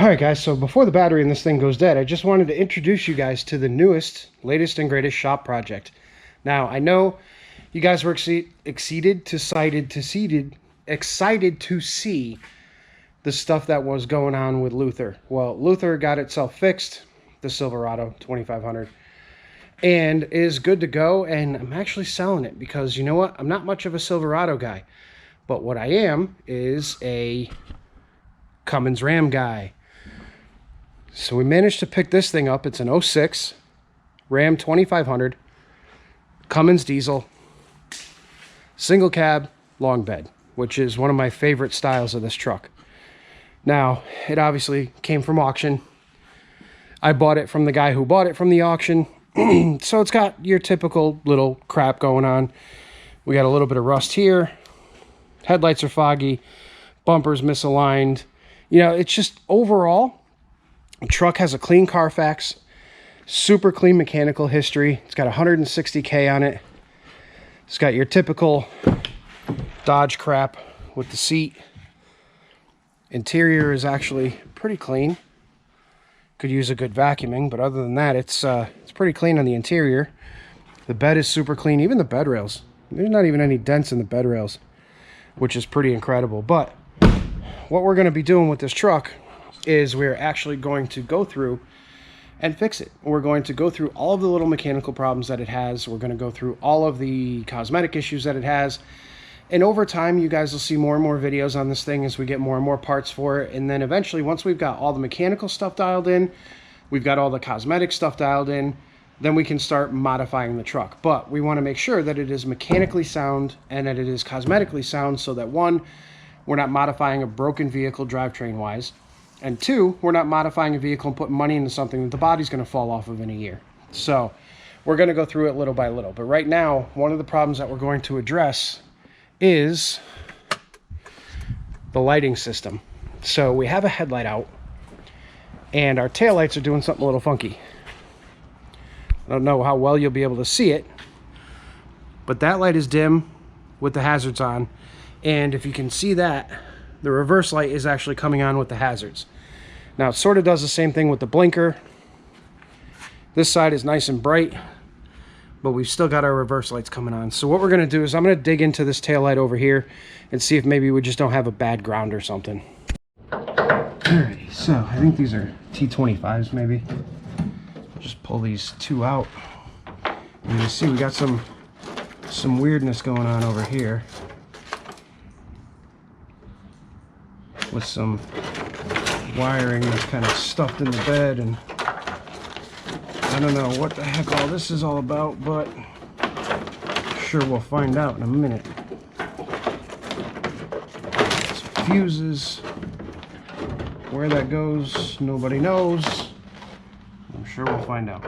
Alright guys, so before the battery in this thing goes dead, I just wanted to introduce you guys to the newest, latest and greatest shop project. Now, I know you guys were excited to see the stuff that was going on with Luther. Well, Luther got itself fixed, the Silverado 2500, and is good to go, and I'm actually selling it because, you know what, I'm not much of a Silverado guy, but what I am is a Cummins Ram guy. So we managed to pick this thing up. It's an 06 Ram 2500 Cummins diesel, single cab, long bed, which is one of my favorite styles of this truck. Now, it obviously came from auction. I bought it from the guy who bought it from the auction. So it's got your typical little crap going on. We got a little bit of rust here. Headlights are foggy. Bumpers misaligned. You know, it's just overall, the truck has a clean Carfax, super clean mechanical history. It's got 160K on it. It's got your typical Dodge crap with the seat. Interior is actually pretty clean. Could use a good vacuuming, but other than that, it's pretty clean on the interior. The bed is super clean, even the bed rails. There's not even any dents in the bed rails, which is pretty incredible. But what we're going to be doing with this truck is we're actually going to go through and fix it. We're going to go through all of the little mechanical problems that it has. We're going to go through all of the cosmetic issues that it has. And over time, you guys will see more and more videos on this thing as we get more and more parts for it. And then eventually, once we've got all the mechanical stuff dialed in, we've got all the cosmetic stuff dialed in, then we can start modifying the truck. But we want to make sure that it is mechanically sound and that it is cosmetically sound so that, one, we're not modifying a broken vehicle drivetrain-wise, and two, we're not modifying a vehicle and putting money into something that the body's going to fall off of in a year. So we're going to go through it little by little. But right now, one of the problems that we're going to address is the lighting system. So we have a headlight out, and our taillights are doing something a little funky. I don't know how well you'll be able to see it, but that light is dim with the hazards on. And if you can see that, the reverse light is actually coming on with the hazards. Now, it sort of does the same thing with the blinker. This side is nice and bright, but we've still got our reverse lights coming on. So what we're going to do is I'm going to dig into this tail light over here and see if maybe we just don't have a bad ground or something. Alrighty, so I think these are T25s maybe. Just pull these two out. And you see we got some weirdness going on over here with some wiring that's kind of stuffed in the bed, and I don't know what the heck all this is all about, but sure we'll find out in a minute. Some fuses, where that goes, nobody knows. I'm sure we'll find out.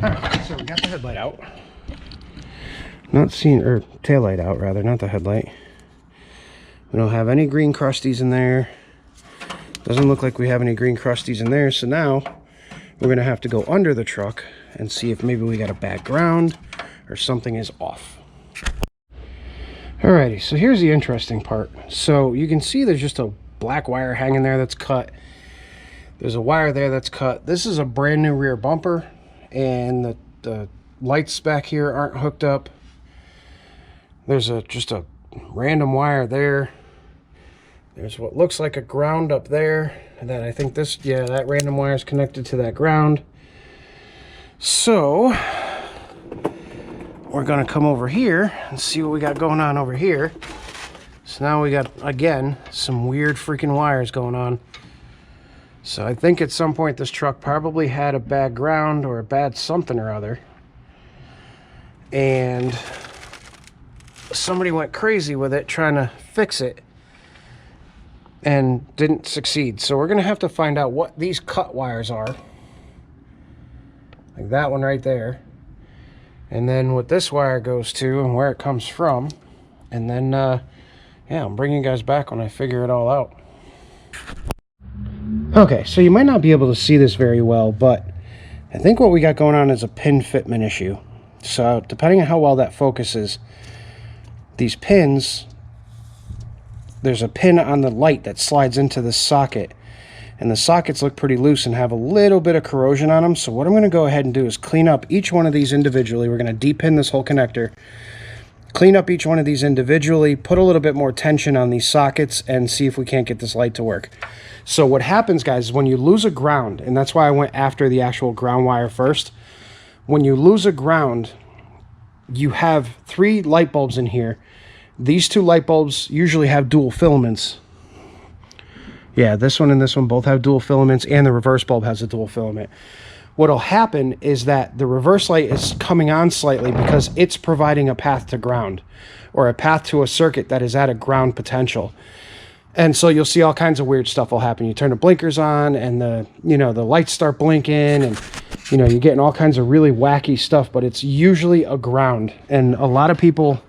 Alright, so we got the headlight out. Not seeing, or tail light out rather, not the headlight. We don't have any green crusties in there. Doesn't look like we have any green crusties in there, so now we're gonna have to go under the truck and see if maybe we got a bad ground or something is off. Alrighty, so here's the interesting part. So you can see there's just a black wire hanging there that's cut. There's a wire there that's cut. This is a brand new rear bumper, and the lights back here aren't hooked up. There's just a random wire there. There's what looks like a ground up there, and then I think this, yeah, that random wire is connected to that ground. So we're gonna come over here and see what we got going on over here. So now we got, again, some weird freaking wires going on. So I think at some point this truck probably had a bad ground or a bad something or other, and somebody went crazy with it trying to fix it and didn't succeed. So we're gonna have to find out what these cut wires are like that one right there. And then what this wire goes to and where it comes from. And then, yeah, I'm bringing you guys back when I figure it all out. Okay, so you might not be able to see this very well, but I think what we got going on is a pin fitment issue. So depending on how well that focuses, these pins, there's a pin on the light that slides into the socket. And the sockets look pretty loose and have a little bit of corrosion on them. So what I'm going to go ahead and do is clean up each one of these individually. We're going to de-pin this whole connector, clean up each one of these individually, put a little bit more tension on these sockets, and see if we can't get this light to work. So what happens, guys, is when you lose a ground, and that's why I went after the actual ground wire first. When you lose a ground, you have 3 light bulbs in here. These 2 light bulbs usually have dual filaments. Yeah, this one and this one both have dual filaments, and the reverse bulb has a dual filament. What'll happen is that the reverse light is coming on slightly because it's providing a path to ground, or a path to a circuit that is at a ground potential. And so you'll see all kinds of weird stuff will happen. You turn the blinkers on and the lights start blinking, and you're getting all kinds of really wacky stuff, but it's usually a ground. And a lot of people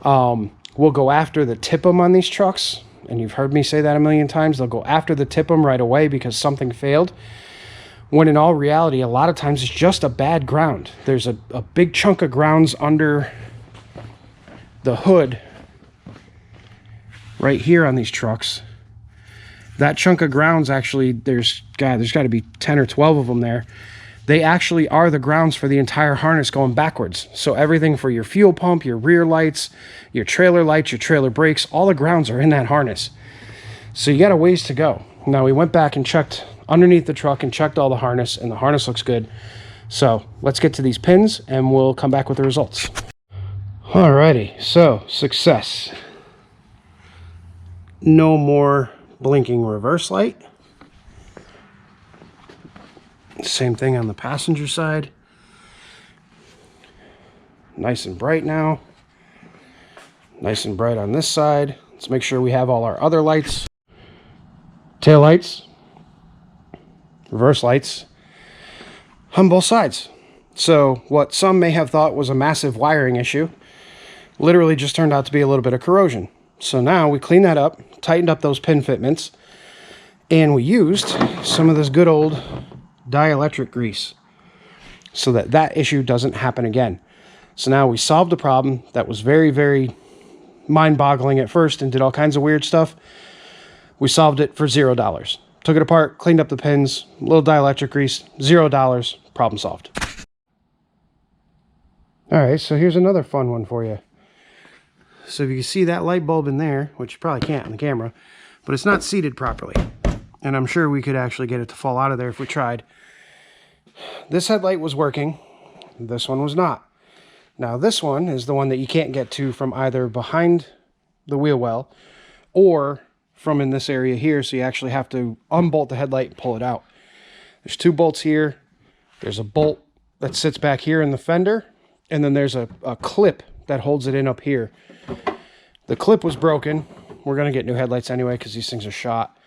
will go after the tip-em on these trucks. And you've heard me say that a million times. They'll go after the tip-em right away because something failed. When in all reality, a lot of times it's just a bad ground. There's a big chunk of grounds under the hood right here on these trucks. That chunk of grounds actually, there's got to be 10 or 12 of them there. They actually are the grounds for the entire harness going backwards. So everything for your fuel pump, your rear lights, your trailer brakes, all the grounds are in that harness. So you got a ways to go. Now we went back and checked underneath the truck and checked all the harness, and the harness looks good. So let's get to these pins and we'll come back with the results. Alrighty, so success. No more blinking reverse light. Same thing on the passenger side. Nice and bright now. Nice and bright on this side. Let's make sure we have all our other lights. Tail lights, reverse lights on both sides. So what some may have thought was a massive wiring issue literally just turned out to be a little bit of corrosion. So now we cleaned that up, tightened up those pin fitments, and we used some of this good old dielectric grease so that that issue doesn't happen again. So now we solved a problem that was very, very mind-boggling at first and did all kinds of weird stuff. We solved it for $0. Took it apart, cleaned up the pins, a little dielectric grease, $0, problem solved. All right, so here's another fun one for you. So if you can see that light bulb in there, which you probably can't on the camera, but it's not seated properly. And I'm sure we could actually get it to fall out of there if we tried. This headlight was working. This one was not. Now this one is the one that you can't get to from either behind the wheel well or from in this area here. So you actually have to unbolt the headlight and pull it out. There's 2 bolts here. There's a bolt that sits back here in the fender. And then there's a clip that holds it in up here. The clip was broken. We're going to get new headlights anyway because these things are shot.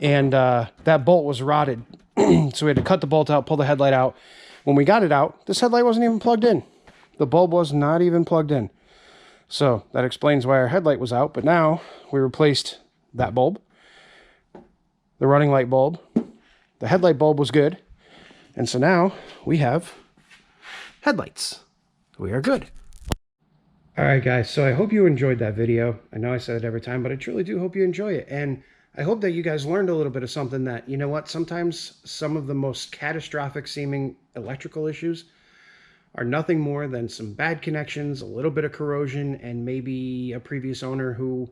And that bolt was rotted. So we had to cut the bolt out, pull the headlight out. When we got it out, this headlight wasn't even plugged in. The bulb was not even plugged in. So that explains why our headlight was out. But now we replaced that bulb, the running light bulb. The headlight bulb was good. And so now we have headlights. We are good. All right, guys. So I hope you enjoyed that video. I know I say it every time, but I truly do hope you enjoy it. And I hope that you guys learned a little bit of something that, you know what, sometimes some of the most catastrophic seeming electrical issues are nothing more than some bad connections, a little bit of corrosion, and maybe a previous owner who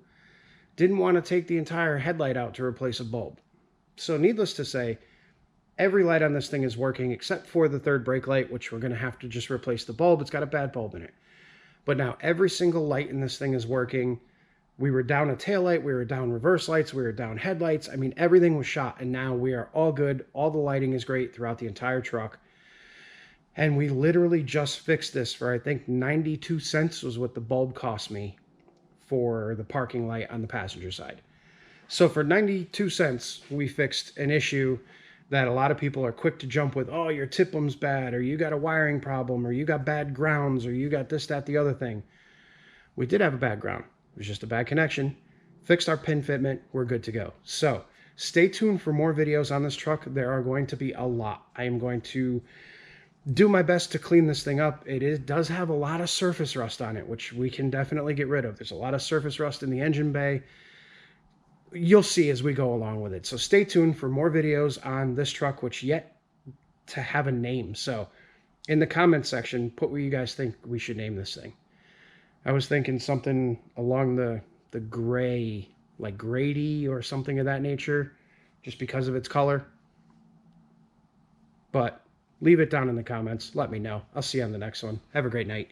didn't want to take the entire headlight out to replace a bulb. So needless to say, every light on this thing is working except for the third brake light, which we're going to have to just replace the bulb. It's got a bad bulb in it. But now every single light in this thing is working. We were down a tail light, we were down reverse lights, we were down headlights. I mean, everything was shot, and now we are all good. All the lighting is great throughout the entire truck. And we literally just fixed this for, I think, 92 cents was what the bulb cost me for the parking light on the passenger side. So for 92 cents, we fixed an issue that a lot of people are quick to jump with, oh, your tip-um's bad, or you got a wiring problem, or you got bad grounds, or you got this, that, the other thing. We did have a bad ground. It was just a bad connection. Fixed our pin fitment. We're good to go. So stay tuned for more videos on this truck. There are going to be a lot. I am going to do my best to clean this thing up. It does have a lot of surface rust on it, which we can definitely get rid of. There's a lot of surface rust in the engine bay. You'll see as we go along with it. So stay tuned for more videos on this truck, which yet to have a name. So in the comment section, put what you guys think we should name this thing. I was thinking something along the gray, like Grady or something of that nature, just because of its color. But leave it down in the comments. Let me know. I'll see you on the next one. Have a great night.